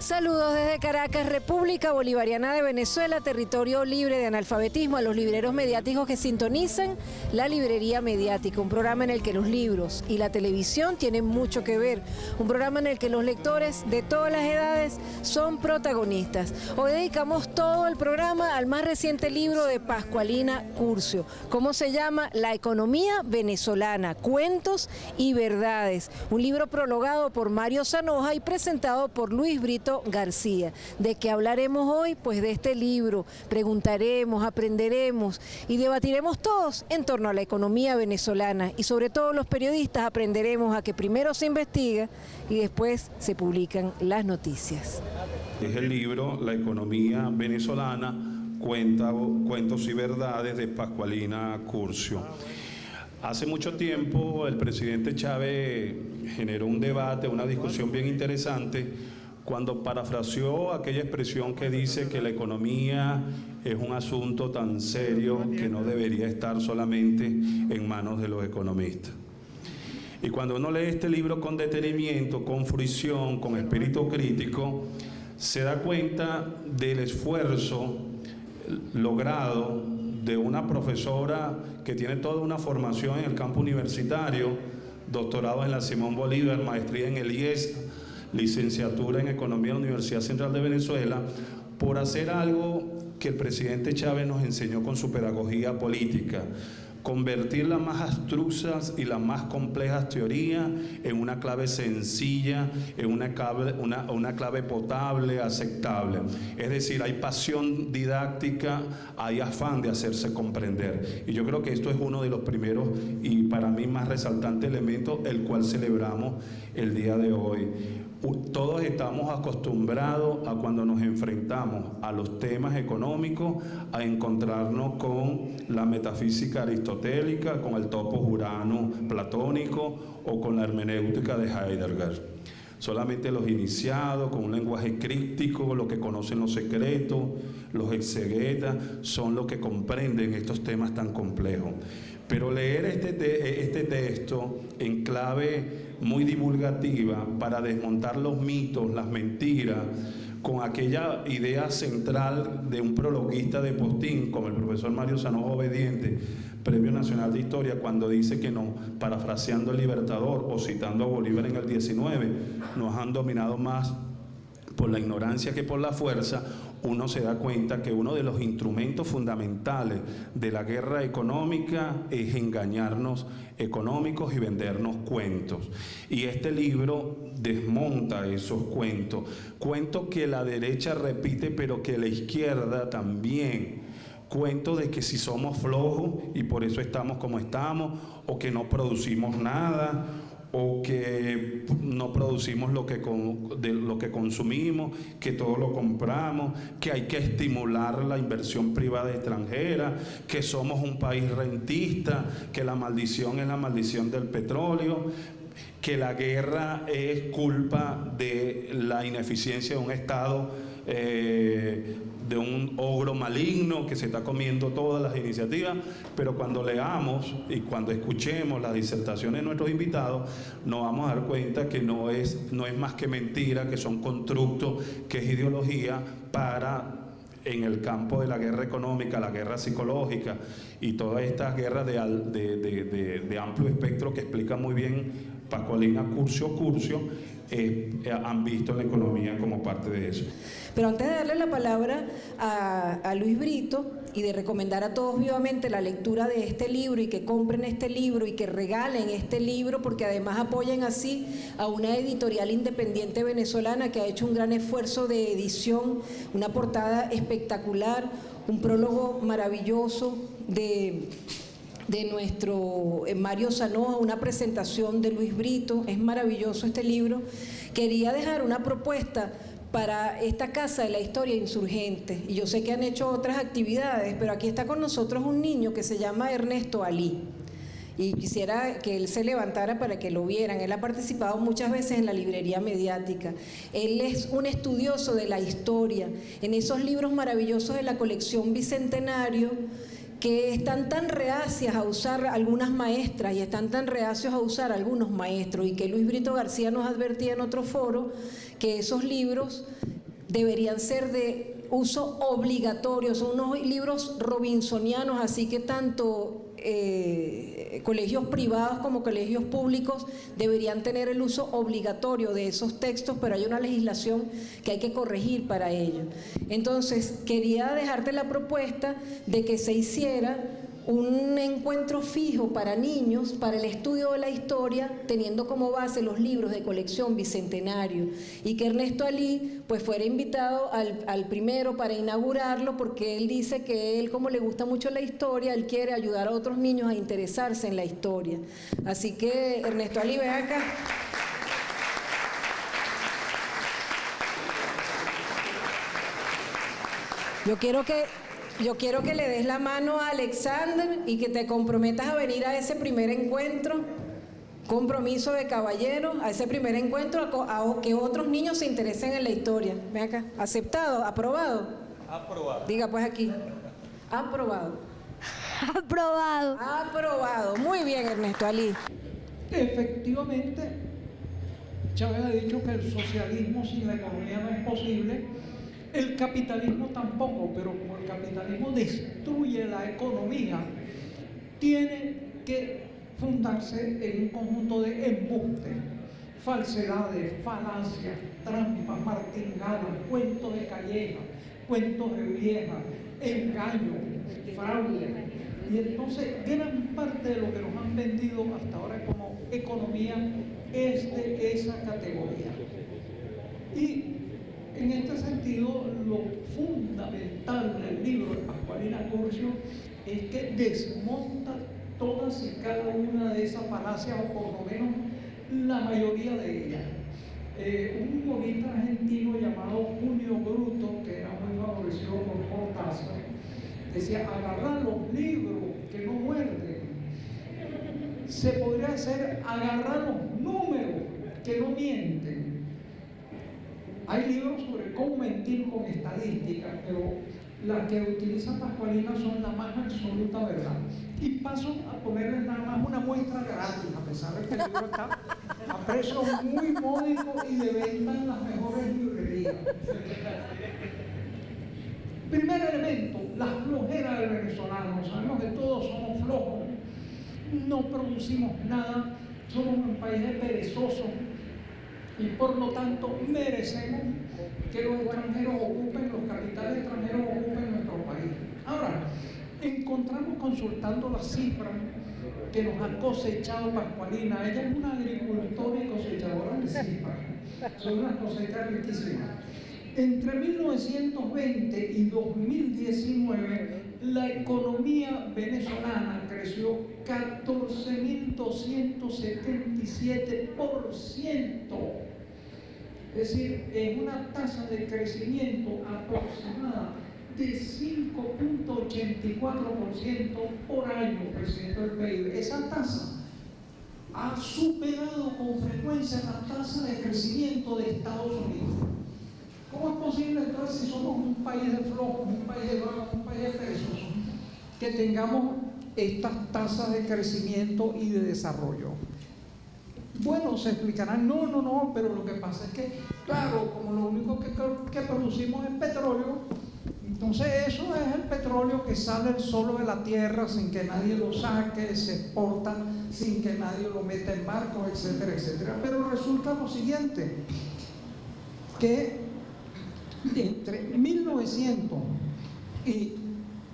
Saludos desde Caracas, República Bolivariana de Venezuela, territorio libre de analfabetismo, a los libreros mediáticos que sintonizan La Librería Mediática, un programa en el que los libros y la televisión tienen mucho que ver, un programa en el que los lectores de todas las edades son protagonistas. Hoy dedicamos todo el programa al más reciente libro de Pascualina Curcio. ¿Cómo se llama? La economía venezolana, cuentos y verdades. Un libro prologado por Mario Zanoja y presentado por Luis Brito García. ¿De qué hablaremos hoy? Pues de este libro. Preguntaremos, aprenderemos y debatiremos todos en torno a la economía venezolana, y sobre todo los periodistas aprenderemos a que primero se investiga y después se publican las noticias. Es el libro La economía venezolana, cuentos y verdades de Pascualina Curcio. Hace mucho tiempo el presidente Chávez generó un debate, una discusión bien interesante cuando parafraseó aquella expresión que dice que la economía es un asunto tan serio que no debería estar solamente en manos de los economistas. Y cuando uno lee este libro con detenimiento, con fruición, con espíritu crítico, se da cuenta del esfuerzo logrado de una profesora que tiene toda una formación en el campo universitario, doctorado en la Simón Bolívar, maestría en el IES, licenciatura en Economía en la Universidad Central de Venezuela, por hacer algo que el presidente Chávez nos enseñó con su pedagogía política: convertir las más abstrusas y las más complejas teorías en una clave sencilla, en una clave potable, aceptable. Es decir, hay pasión didáctica, hay afán de hacerse comprender. Y yo creo que esto es uno de los primeros y para mí más resaltantes elementos, el cual celebramos el día de hoy. Todos estamos acostumbrados a, cuando nos enfrentamos a los temas económicos, a encontrarnos con la metafísica aristotélica, con el topos urano platónico o con la hermenéutica de Heidegger. Solamente los iniciados, con un lenguaje críptico, los que conocen los secretos, los exegetas, son los que comprenden estos temas tan complejos. Pero leer este texto en clave muy divulgativa para desmontar los mitos, las mentiras, con aquella idea central de un prologuista de postín, como el profesor Mario Zanoja Obediente, Premio Nacional de Historia, cuando dice que no, parafraseando el Libertador o citando a Bolívar en el 19, nos han dominado más por la ignorancia que por la fuerza. Uno se da cuenta que uno de los instrumentos fundamentales de la guerra económica es engañarnos económicos y vendernos cuentos. Y este libro desmonta esos cuentos, cuentos que la derecha repite pero que la izquierda también. Cuentos de que si somos flojos y por eso estamos como estamos, o que no producimos nada, o que no producimos lo que consumimos, que todo lo compramos, que hay que estimular la inversión privada extranjera, que somos un país rentista, que la maldición es la maldición del petróleo, que la guerra es culpa de la ineficiencia de un Estado, de un ogro maligno que se está comiendo todas las iniciativas. Pero cuando leamos y cuando escuchemos las disertaciones de nuestros invitados, nos vamos a dar cuenta que no es más que mentira, que son constructos, que es ideología para, en el campo de la guerra económica, la guerra psicológica y todas estas guerras de amplio espectro que explica muy bien Pascualina Curcio, han visto la economía como parte de eso. Pero antes de darle la palabra a Luis Brito y de recomendar a todos vivamente la lectura de este libro y que compren este libro y que regalen este libro, porque además apoyan así a una editorial independiente venezolana que ha hecho un gran esfuerzo de edición, una portada espectacular, un prólogo maravilloso de nuestro Mario Zanoja, una presentación de Luis Brito. Es maravilloso este libro. Quería dejar una propuesta para esta Casa de la Historia Insurgente, y yo sé que han hecho otras actividades, pero aquí está con nosotros un niño que se llama Ernesto Ali, y quisiera que él se levantara para que lo vieran. Él ha participado muchas veces en la librería mediática. Él es un estudioso de la historia, en esos libros maravillosos de la colección Bicentenario, que están tan reacias a usar algunas maestras y están tan reacios a usar algunos maestros, y que Luis Brito García nos advertía en otro foro que esos libros deberían ser de uso obligatorio, son unos libros robinsonianos, así que tanto colegios privados como colegios públicos deberían tener el uso obligatorio de esos textos, pero hay una legislación que hay que corregir para ello. Entonces, quería dejarte la propuesta de que se hiciera un encuentro fijo para niños, para el estudio de la historia, teniendo como base los libros de colección Bicentenario, y que Ernesto Alí pues fuera invitado al primero para inaugurarlo, porque él dice que él, como le gusta mucho la historia, él quiere ayudar a otros niños a interesarse en la historia. Así que, Ernesto Alí, ven acá. Yo quiero que le des la mano a Alexander y que te comprometas a venir a ese primer encuentro, compromiso de caballero, a ese primer encuentro, a que otros niños se interesen en la historia. Ven acá, ¿aceptado? ¿Aprobado? Aprobado. Diga pues aquí, aprobado. Aprobado. Aprobado. Muy bien, Ernesto Alí. Efectivamente, Chávez ha dicho que el socialismo sin la economía no es posible. El capitalismo tampoco, pero como el capitalismo destruye la economía, tiene que fundarse en un conjunto de embustes, falsedades, falacias, trampas, martingadas, cuentos de calleja, cuentos de vieja, engaño, fraude. Y entonces gran parte de lo que nos han vendido hasta ahora como economía es de esa categoría. Y en este sentido, lo fundamental del libro de Pascualina Curcio es que desmonta todas y cada una de esas falacias, o por lo menos la mayoría de ellas. Un humorista argentino llamado Junio Bruto, que era muy favorecido por Cortázar, decía: agarrar los libros que no muerden. Se podría hacer agarrar los números que no mienten. Hay libros sobre cómo mentir con estadísticas, pero las que utiliza Pascualina son la más absoluta verdad. Y paso a ponerles nada más una muestra gratis, a pesar de que el libro está a precio muy módico y de venta en las mejores librerías. Primer elemento, la flojera del venezolano. Sabemos que todos somos flojos, no producimos nada, somos un país de perezosos, y por lo tanto merecemos que los extranjeros ocupen, los capitales extranjeros ocupen nuestro país. Ahora, encontramos consultando las cifras que nos ha cosechado Pascualina. Ella es una agricultora y cosechadora de cifras, son unas cosechas riquísimas. Entre 1920 y 2019, la economía venezolana creció 14.277%. Es decir, en una tasa de crecimiento aproximada de 5.84% por año, creciendo el PIB. Esa tasa ha superado con frecuencia la tasa de crecimiento de Estados Unidos. ¿Cómo es posible entonces, si somos un país de flojos, un país de vagos, un país de perezosos, que tengamos estas tasas de crecimiento y de desarrollo? Bueno, se explicarán, no, pero lo que pasa es que, claro, como lo único que producimos es petróleo, entonces eso es el petróleo que sale solo de la tierra sin que nadie lo saque, se exporta sin que nadie lo meta en barcos, etcétera, etcétera. Pero resulta lo siguiente, que entre 1900 y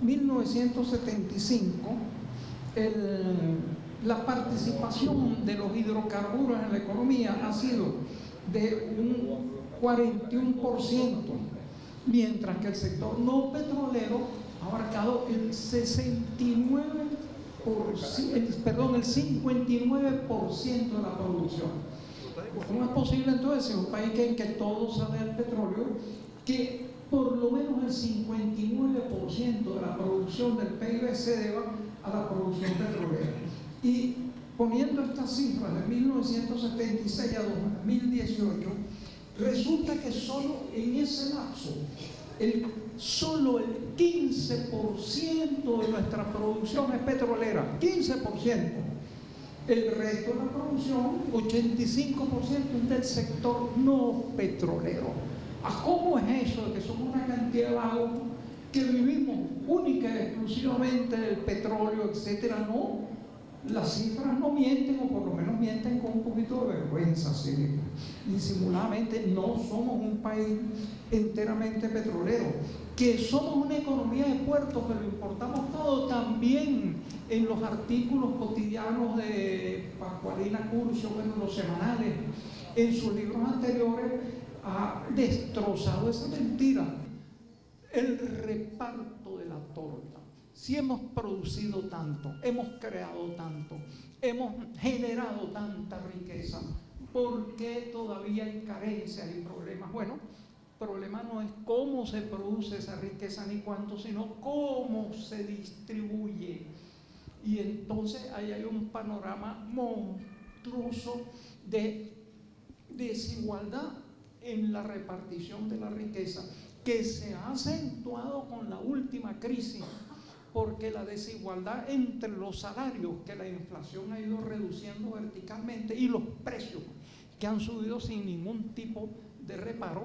1975, la participación de los hidrocarburos en la economía ha sido de un 41%, mientras que el sector no petrolero ha abarcado el 59% de la producción. ¿Cómo es posible entonces, en un país en que todo sale del petróleo, que por lo menos el 59% de la producción del PIB se deba a la producción petrolera? Y poniendo estas cifras de 1976 a 2018, resulta que solo en ese lapso, solo el 15% de nuestra producción es petrolera, 15%. El resto de la producción, 85%, es del sector no petrolero. ¿A cómo es eso de que somos una cantidad de vagos que vivimos única y exclusivamente del petróleo, etcétera? No, las cifras no mienten, o por lo menos mienten con un poquito de vergüenza, ¿sí? Disimuladamente. No somos un país enteramente petrolero, que somos una economía de puertos, que lo importamos todo. También en los artículos cotidianos de Pascualina Curcio, bueno, los semanales, en sus libros anteriores, ha destrozado esa mentira. El reparto de la torta. Si hemos producido tanto, hemos creado tanto, hemos generado tanta riqueza, ¿por qué todavía hay carencias y problemas? Bueno, el problema no es cómo se produce esa riqueza ni cuánto, sino cómo se distribuye. Y entonces ahí hay un panorama monstruoso de desigualdad en la repartición de la riqueza, que se ha acentuado con la última crisis, porque la desigualdad entre los salarios, que la inflación ha ido reduciendo verticalmente, y los precios, que han subido sin ningún tipo de reparo,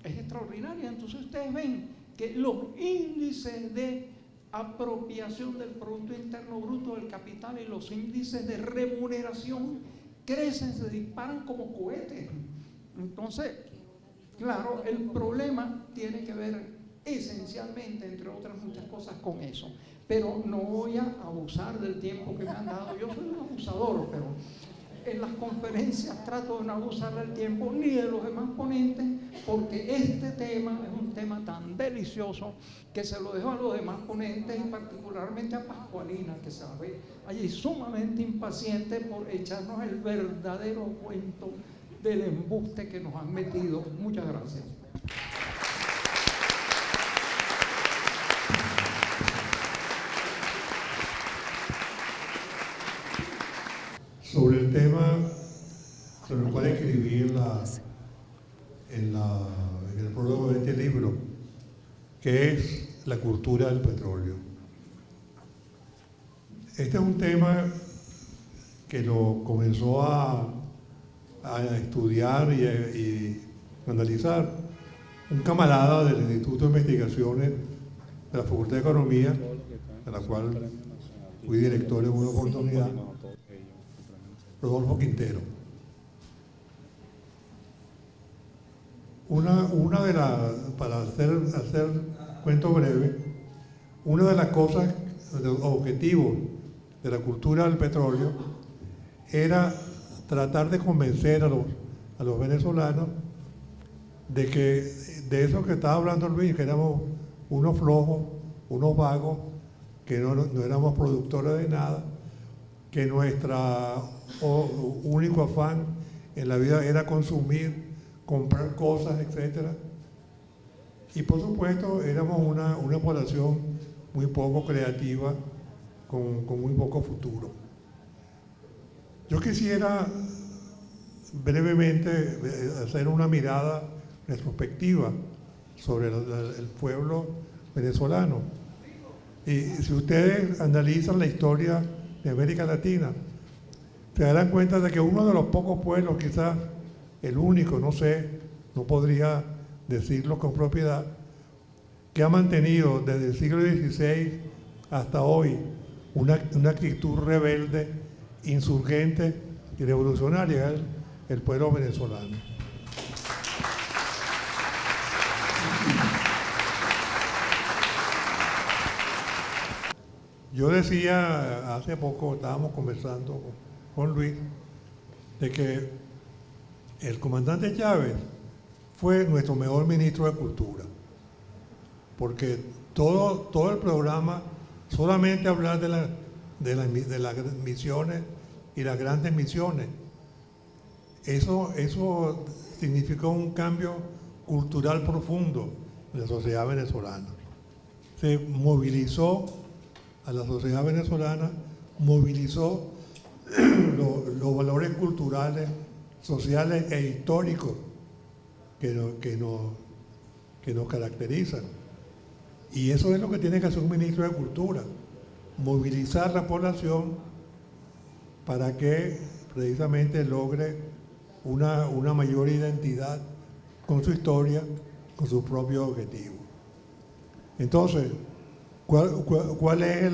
es extraordinaria. Entonces ustedes ven que los índices de apropiación del Producto Interno Bruto del capital y los índices de remuneración crecen, se disparan como cohetes. Entonces, claro, el problema tiene que ver esencialmente, entre otras muchas cosas, con eso. Pero no voy a abusar del tiempo que me han dado. Yo soy un abusador, pero en las conferencias trato de no abusar del tiempo ni de los demás ponentes, porque este tema es un tema tan delicioso que se lo dejo a los demás ponentes, y particularmente a Pascualina, que se ve allí sumamente impaciente por echarnos el verdadero cuento del embuste que nos han metido. Muchas gracias. Sobre el tema sobre el cual escribí en el prólogo de este libro, que es la cultura del petróleo. Este es un tema que lo comenzó a estudiar y analizar un camarada del Instituto de Investigaciones de la Facultad de Economía, de la cual fui director en una oportunidad, Rodolfo Quintero. Para hacer cuento breve, una de las cosas, de los objetivos de la cultura del petróleo era tratar de convencer a los venezolanos de que, de eso que estaba hablando Luis, que éramos unos flojos, unos vagos, que no éramos productores de nada, que nuestro único afán en la vida era consumir, comprar cosas, etc. Y por supuesto éramos una población muy poco creativa, con muy poco futuro. Yo quisiera brevemente hacer una mirada retrospectiva sobre el pueblo venezolano. Y si ustedes analizan la historia de América Latina, se darán cuenta de que uno de los pocos pueblos, quizás el único, no sé, no podría decirlo con propiedad, que ha mantenido desde el siglo XVI hasta hoy una actitud rebelde, insurgente y revolucionaria, el pueblo venezolano. Yo decía, hace poco estábamos conversando con Luis, de que el comandante Chávez fue nuestro mejor ministro de Cultura, porque todo el programa, solamente hablar de las misiones y las grandes misiones, eso significó un cambio cultural profundo en la sociedad venezolana. Se movilizó a la sociedad venezolana, movilizó los valores culturales, sociales e históricos que nos caracterizan. Y eso es lo que tiene que hacer un ministro de Cultura, movilizar la población para que precisamente logre una mayor identidad con su historia con sus propios objetivos. Entonces, ¿cuál es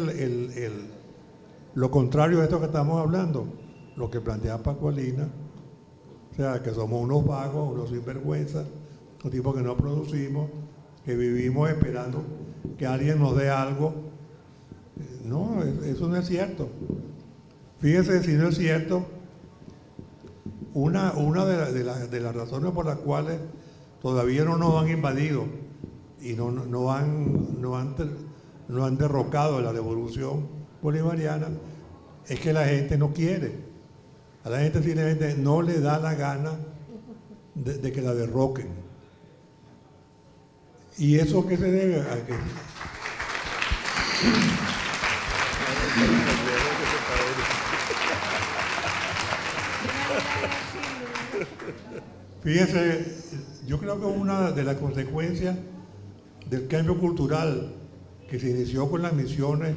lo contrario de esto que estamos hablando? Lo que plantea Pascualina, o sea, que somos unos vagos, unos sinvergüenzas, un tipo que no producimos, que vivimos esperando que alguien nos dé algo. No, eso no es cierto. Fíjense, si no es cierto, una de las razones por las cuales todavía no nos han invadido y no han derrocado la revolución bolivariana es que la gente no quiere. A la gente simplemente no le da la gana de que la derroquen. ¿Y eso qué se debe a que? Fíjense, yo creo que una de las consecuencias del cambio cultural que se inició con las misiones,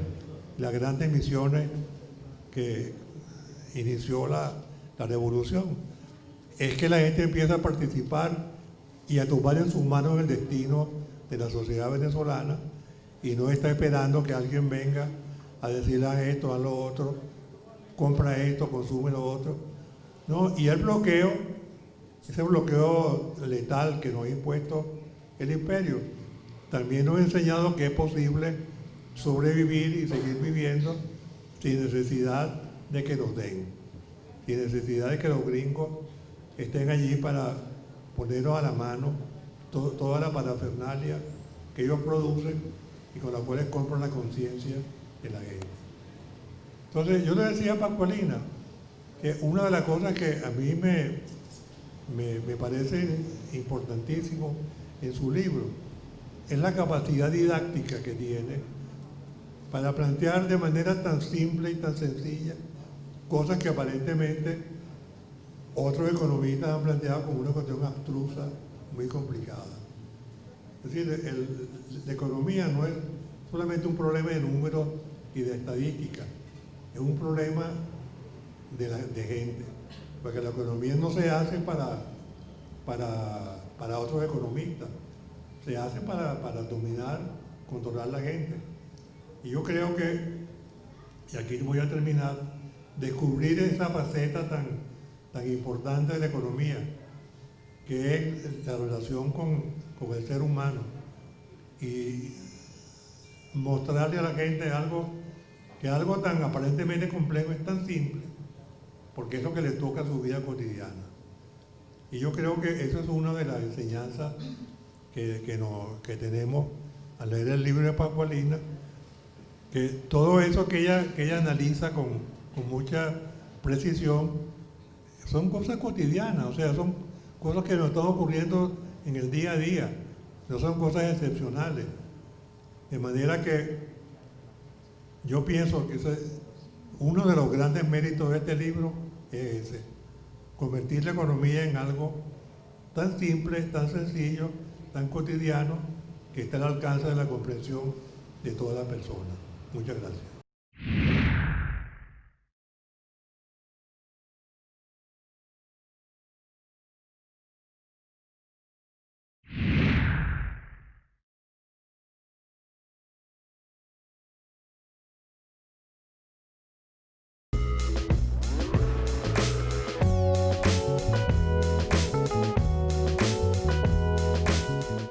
las grandes misiones que inició la revolución, es que la gente empieza a participar y a tomar en sus manos el destino de la sociedad venezolana y no está esperando que alguien venga a decirle a esto, a lo otro, compra esto, consume lo otro. No, y el bloqueo, ese bloqueo letal que nos ha impuesto el imperio, también nos ha enseñado que es posible sobrevivir y seguir viviendo sin necesidad de que nos den, sin necesidad de que los gringos estén allí para ponernos a la mano toda la parafernalia que ellos producen y con la cual compran la conciencia de la gente. Entonces, yo le decía a Pascualina que una de las cosas que a mí me parece importantísimo en su libro es la capacidad didáctica que tiene para plantear de manera tan simple y tan sencilla cosas que aparentemente otros economistas han planteado como una cuestión abstrusa, muy complicada. Es decir, la economía no es solamente un problema de números y de estadística, es un problema de gente, porque la economía no se hace para otros economistas, se hace para dominar, controlar la gente. Y yo creo que, y aquí voy a terminar, descubrir esa faceta tan importante de la economía, que es la relación con el ser humano, y mostrarle a la gente que algo tan aparentemente complejo es tan simple, porque es lo que le toca a su vida cotidiana. Y yo creo que eso es una de las enseñanzas que tenemos al leer el libro de Pascualina, que todo eso que ella analiza con mucha precisión son cosas cotidianas, o sea, son cosas que nos están ocurriendo en el día a día, no son cosas excepcionales. De manera que yo pienso que uno de los grandes méritos de este libro es ese, convertir la economía en algo tan simple, tan sencillo, tan cotidiano, que está al alcance de la comprensión de toda la persona. Muchas gracias.